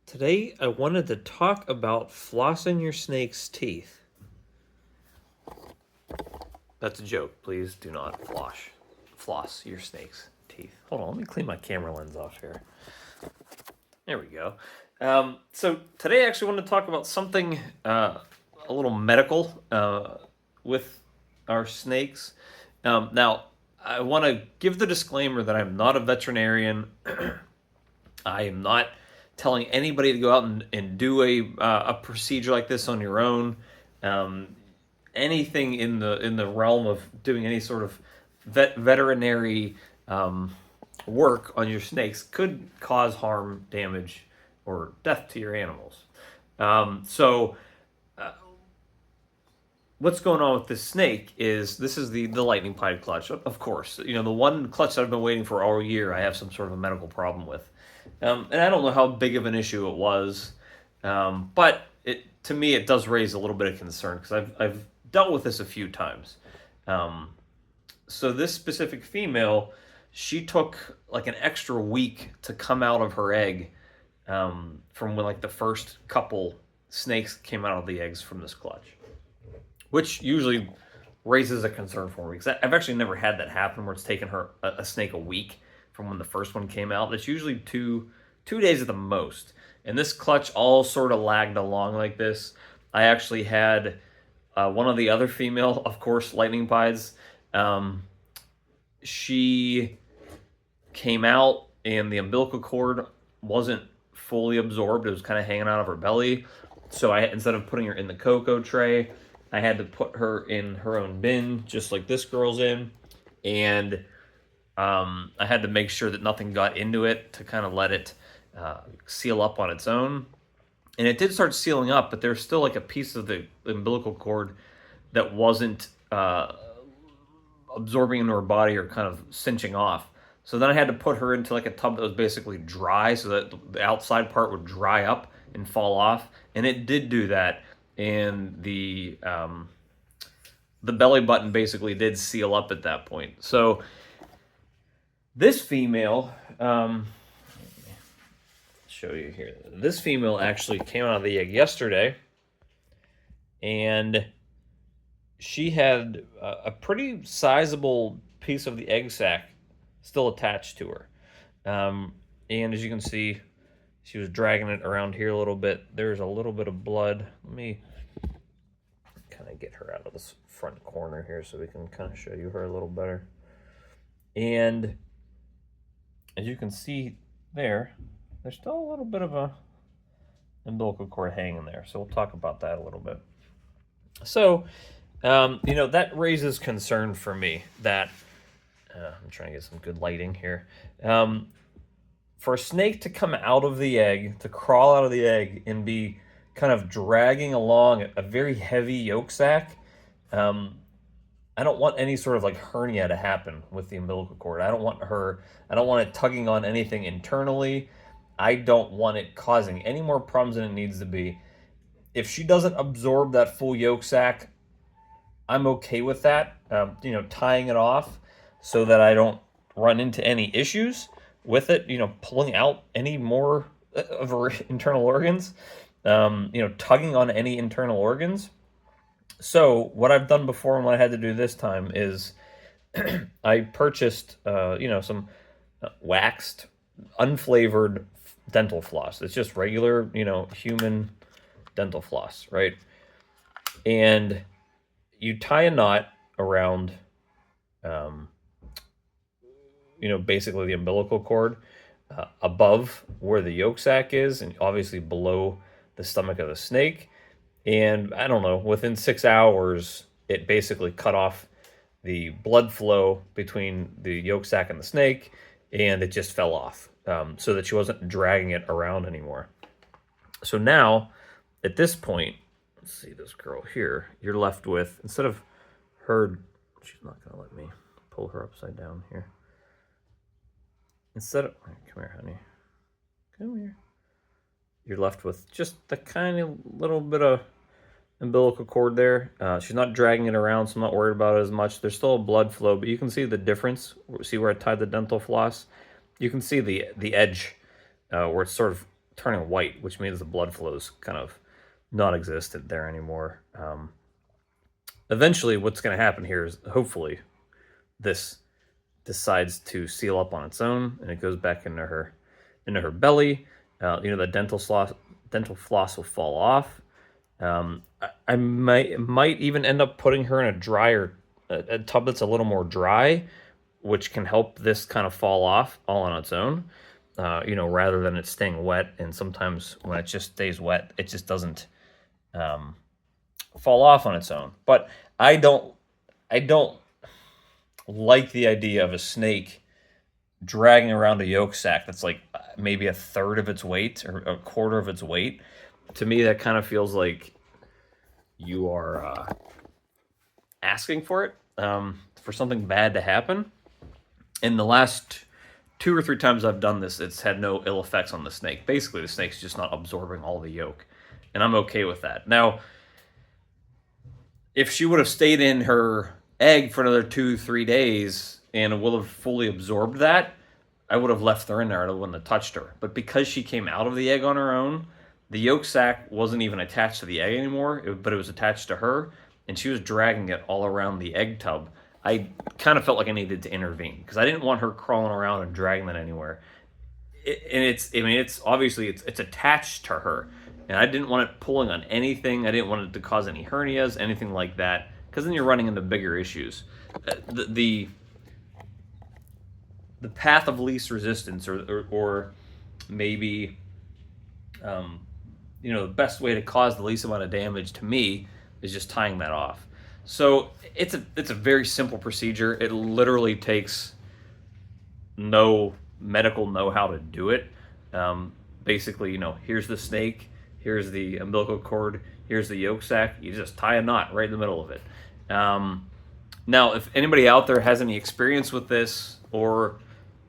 Today, I wanted to talk about flossing your snake's teeth. That's a joke. Please do not floss your snake's teeth. Hold on, let me clean my camera lens off here. There we go. So today, I actually want to talk about something a little medical with our snakes. Now, I want to give the disclaimer that I'm not a veterinarian. I am not telling anybody to go out and do a procedure like this on your own. Anything in the realm of doing any sort of veterinary work on your snakes could cause harm, damage, or death to your animals. So what's going on with this snake is this is the lightning pipe clutch. Of course, the one clutch that I've been waiting for all year. I have some sort of a medical problem with, and I don't know how big of an issue it was, but to me it does raise a little bit of concern because I've dealt with this a few times. So this specific female, she took like an extra week to come out of her egg, from when like the first couple snakes came out of the eggs from this clutch, which usually raises a concern for me because I've actually never had that happen where it's taken her a snake a week from when the first one came out. It's usually two days at the most, and this clutch all sort of lagged along like this. I actually had one of the other female, of course, lightning pies. She came out and the umbilical cord wasn't fully absorbed. It was kind of hanging out of her belly. So instead of putting her in the cocoa tray, I had to put her in her own bin, just like this girl's in. And I had to make sure that nothing got into it to kind of let it seal up on its own. And it did start sealing up, but there's still like a piece of the umbilical cord that wasn't absorbing into her body or kind of cinching off. So then I had to put her into like a tub that was basically dry so that the outside part would dry up and fall off. And it did do that. And the belly button basically did seal up at that point. So this female, show you here. This female actually came out of the egg yesterday, and she had a pretty sizable piece of the egg sac still attached to her. And as you can see, she was dragging it around here a little bit. There's a little bit of blood. Let me kind of get her out of this front corner here so we can kind of show you her a little better. And as you can see there's still a little bit of a umbilical cord hanging there. So we'll talk about that a little bit. So, that raises concern for me that, I'm trying to get some good lighting here. For a snake to come out of the egg, to crawl out of the egg and be kind of dragging along a very heavy yolk sac, I don't want any sort of like hernia to happen with the umbilical cord. I don't want it tugging on anything internally. I don't want it causing any more problems than it needs to be. If she doesn't absorb that full yolk sac, I'm okay with that, tying it off so that I don't run into any issues with it, pulling out any more of her internal organs, tugging on any internal organs. So what I've done before and what I had to do this time is I purchased, some waxed, unflavored dental floss. It's just regular, human dental floss, right? And you tie a knot around, basically the umbilical cord above where the yolk sac is, and obviously below the stomach of the snake. And I don't know, within 6 hours, it basically cut off the blood flow between the yolk sac and the snake, and it just fell off, so that she wasn't dragging it around anymore. So now, at this point, let's see this girl here, you're left with, instead of her, she's not going to let me pull her upside down here. Come here, honey. Come here. You're left with just the kind of little bit of umbilical cord there. She's not dragging it around, so I'm not worried about it as much. There's still a blood flow, but you can see the difference. See where I tied the dental floss? You can see the edge where it's sort of turning white, which means the blood flow is kind of non-existent there anymore. Eventually, what's going to happen here is hopefully this decides to seal up on its own, and it goes back into her belly. The dental floss will fall off. I might even end up putting her in a tub that's a little more dry, which can help this kind of fall off all on its own. Rather than it staying wet. And sometimes when it just stays wet, it just doesn't fall off on its own. But I don't like the idea of a snake dragging around a yolk sac that's like maybe a third of its weight or a quarter of its weight. To me, that kind of feels like you are asking for it, for something bad to happen. In the last 2 or 3 times I've done this, it's had no ill effects on the snake. Basically, the snake's just not absorbing all the yolk, and I'm okay with that. Now, if she would have stayed in her egg for another 2-3 days and will have fully absorbed that, I would have left her in there. I wouldn't have touched her. But because she came out of the egg on her own, the yolk sac wasn't even attached to the egg anymore, but it was attached to her, and she was dragging it all around the egg tub. I kind of felt like I needed to intervene because I didn't want her crawling around and dragging that anywhere. It's obviously it's attached to her, and I didn't want it pulling on anything. I didn't want it to cause any hernias, anything like that, because then you're running into bigger issues. The path of least resistance, or maybe the best way to cause the least amount of damage to me is just tying that off. So it's a very simple procedure. It literally takes no medical know-how to do it. Basically, here's the snake, here's the umbilical cord, here's the yolk sac. You just tie a knot right in the middle of it. Now, if anybody out there has any experience with this or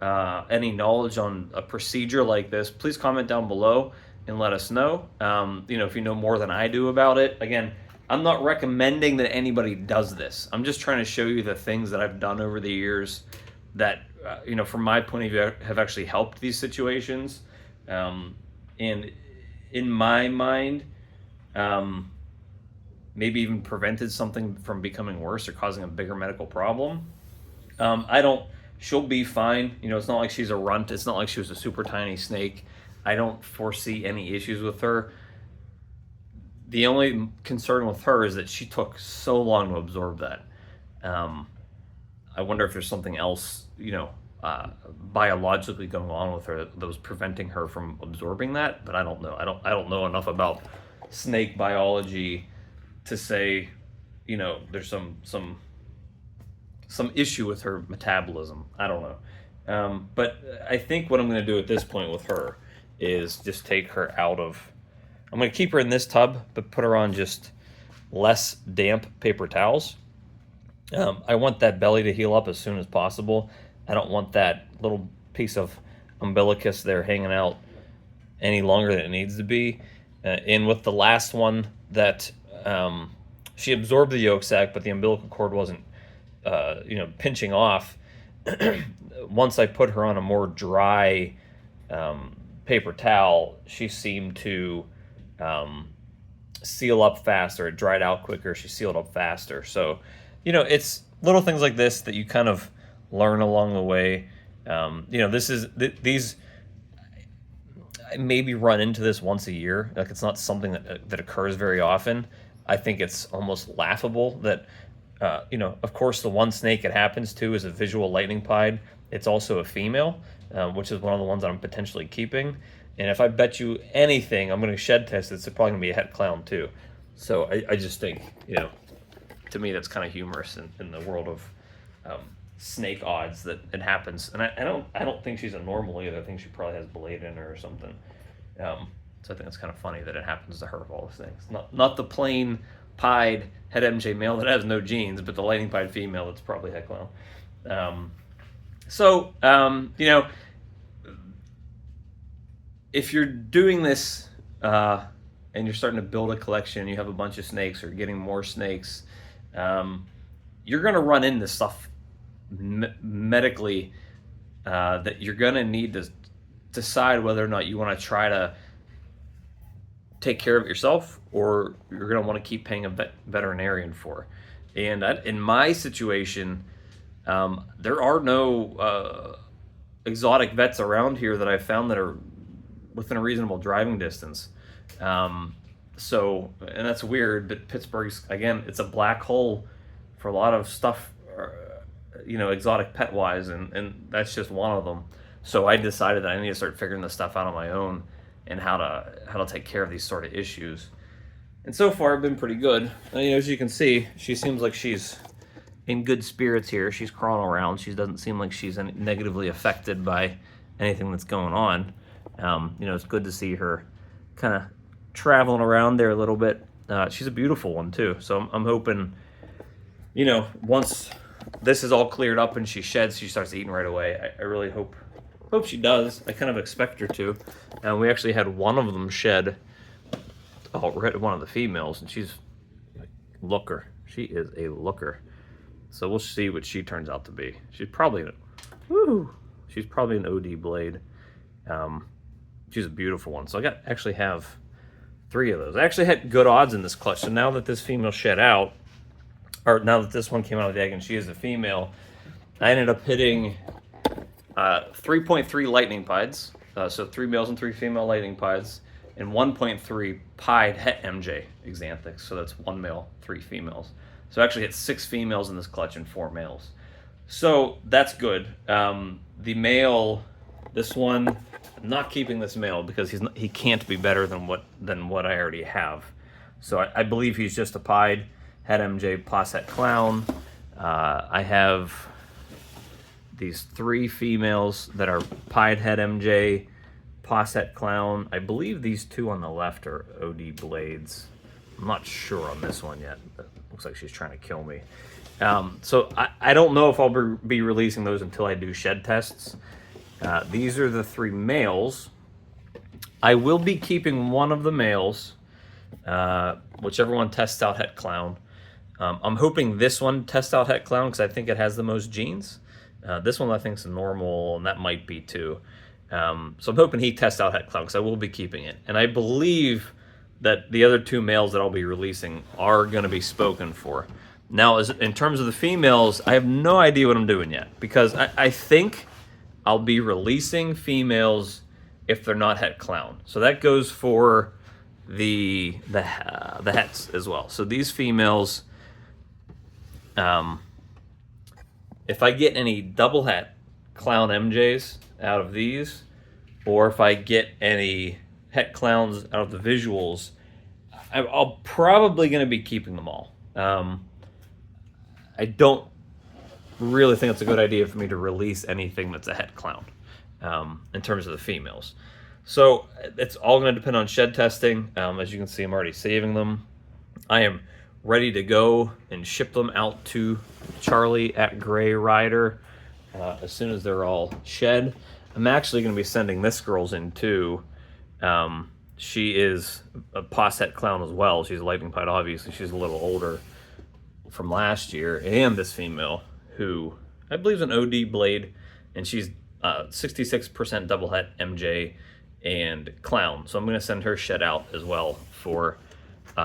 any knowledge on a procedure like this, please comment down below and let us know. If you know more than I do about it. Again, I'm not recommending that anybody does this. I'm just trying to show you the things that I've done over the years that, from my point of view, have actually helped these situations. And in my mind, maybe even prevented something from becoming worse or causing a bigger medical problem. She'll be fine. It's not like she's a runt. It's not like she was a super tiny snake. I don't foresee any issues with her. The only concern with her is that she took so long to absorb that. I wonder if there's something else, biologically going on with her that was preventing her from absorbing that. But I don't know. I don't know enough about snake biology to say, there's some issue with her metabolism. I don't know. But I think what I'm going to do at this point with her is just take her out of. I'm going to keep her in this tub, but put her on just less damp paper towels. I want that belly to heal up as soon as possible. I don't want that little piece of umbilicus there hanging out any longer than it needs to be. And with the last one that she absorbed the yolk sac, but the umbilical cord wasn't, pinching off. Once I put her on a more dry paper towel, she seemed to seal up faster. It dried out quicker. She sealed up faster. So, it's little things like this that you kind of learn along the way. These I maybe run into this once a year. Like, it's not something that occurs very often. I think it's almost laughable that, of course, the one snake it happens to is a visual lightning pied. It's also a female, which is one of the ones that I'm potentially keeping. And if I bet you anything, I'm going to shed test it. It's probably going to be a het clown too. So I just think, to me, that's kind of humorous in the world of snake odds that it happens. And I don't think she's a normal either. I think she probably has blade in her or something. So I think it's kind of funny that it happens to her of all the things. Not the plain pied het MJ male that has no genes, but the lightning pied female that's probably het clown. If you're doing this and you're starting to build a collection, you have a bunch of snakes or getting more snakes, you're going to run into stuff medically that you're going to need to decide whether or not you want to try to take care of it yourself, or you're going to want to keep paying a veterinarian for. And in my situation, there are no exotic vets around here that I've found that are within a reasonable driving distance. So, and that's weird, but Pittsburgh's, again, it's a black hole for a lot of stuff, exotic pet wise, and that's just one of them. So I decided that I need to start figuring this stuff out on my own and how to take care of these sort of issues. And so far, I've been pretty good. As you can see, she seems like she's in good spirits here. She's crawling around. She doesn't seem like she's negatively affected by anything that's going on. It's good to see her kind of traveling around there a little bit. She's a beautiful one too. So I'm hoping, once this is all cleared up and she sheds, she starts eating right away. I really hope she does. I kind of expect her to. We actually had one of them shed already, one of the females, and she's a looker. She is a looker. So we'll see what she turns out to be. She's probably an OD blade. She's a beautiful one. So I actually have 3 of those. I actually had good odds in this clutch. So now that this female shed out, or now that this one came out of the egg and she is a female, I ended up hitting 3.3 lightning pieds. So 3 males and 3 female lightning pieds, and 1.3 pied het MJ exanthics. So that's 1 male, 3 females. So I actually hit 6 females in this clutch and 4 males. So that's good. The male, this one, I'm not keeping this male because he can't be better than what I already have. So I believe he's just a pied het MJ Posset clown. I have these 3 females that are pied het MJ Posset clown. I believe these 2 on the left are OD blades. I'm not sure on this one yet, but looks like she's trying to kill me. So I don't know if I'll be releasing those until I do shed tests. These are the 3 males. I will be keeping one of the males, whichever one tests out het clown. I'm hoping this one tests out het clown because I think it has the most genes. This one I think is normal, and that might be too. So I'm hoping he tests out het clown because I will be keeping it. And I believe that the other 2 males that I'll be releasing are going to be spoken for. Now, in terms of the females, I have no idea what I'm doing yet because I think I'll be releasing females if they're not het clown. So that goes for the hets as well. So these females, if I get any double het clown MJs out of these, or if I get any het clowns out of the visuals, I'll probably going to be keeping them all. I don't really think it's a good idea for me to release anything that's a het clown in terms of the females. So it's all going to depend on shed testing. As you can see, I'm already saving them. I am ready to go and ship them out to Charlie at Gray Rider as soon as they're all shed. I'm actually going to be sending this girl's in too. She is a Posset clown as well. She's a lightning pied, obviously. She's a little older from last year. And this female, who I believe is an OD blade, and she's 66% double het MJ and clown. So I'm going to send her shed out as well for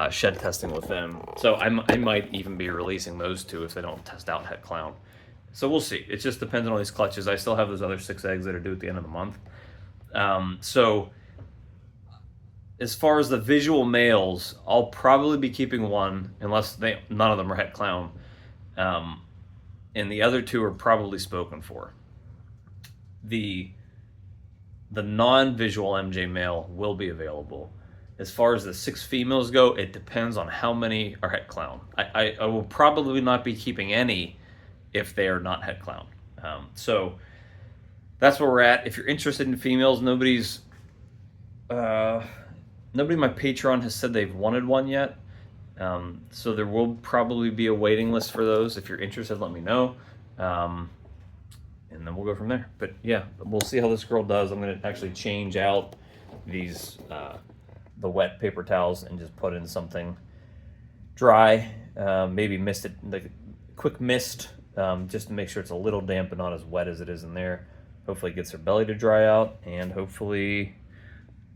shed testing with them. So I might even be releasing those 2 if they don't test out het clown. So we'll see. It just depends on these clutches. I still have those other 6 eggs that are due at the end of the month. So as far as the visual males, I'll probably be keeping 1 unless none of them are het clown. And the other 2 are probably spoken for. The non-visual MJ male will be available. As far as the 6 females go, it depends on how many are het clown. I will probably not be keeping any if they are not het clown. So that's where we're at. If you're interested in females, nobody in my Patreon has said they've wanted one yet. So there will probably be a waiting list for those. If you're interested, let me know. And then we'll go from there. But yeah, we'll see how this girl does. I'm going to actually change out these the wet paper towels and just put in something dry. Maybe mist it, like quick mist, just to make sure it's a little damp but not as wet as it is in there. Hopefully it gets her belly to dry out, and hopefully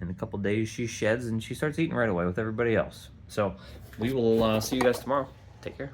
In a couple days, she sheds and she starts eating right away with everybody else. So we will see you guys tomorrow. Take care.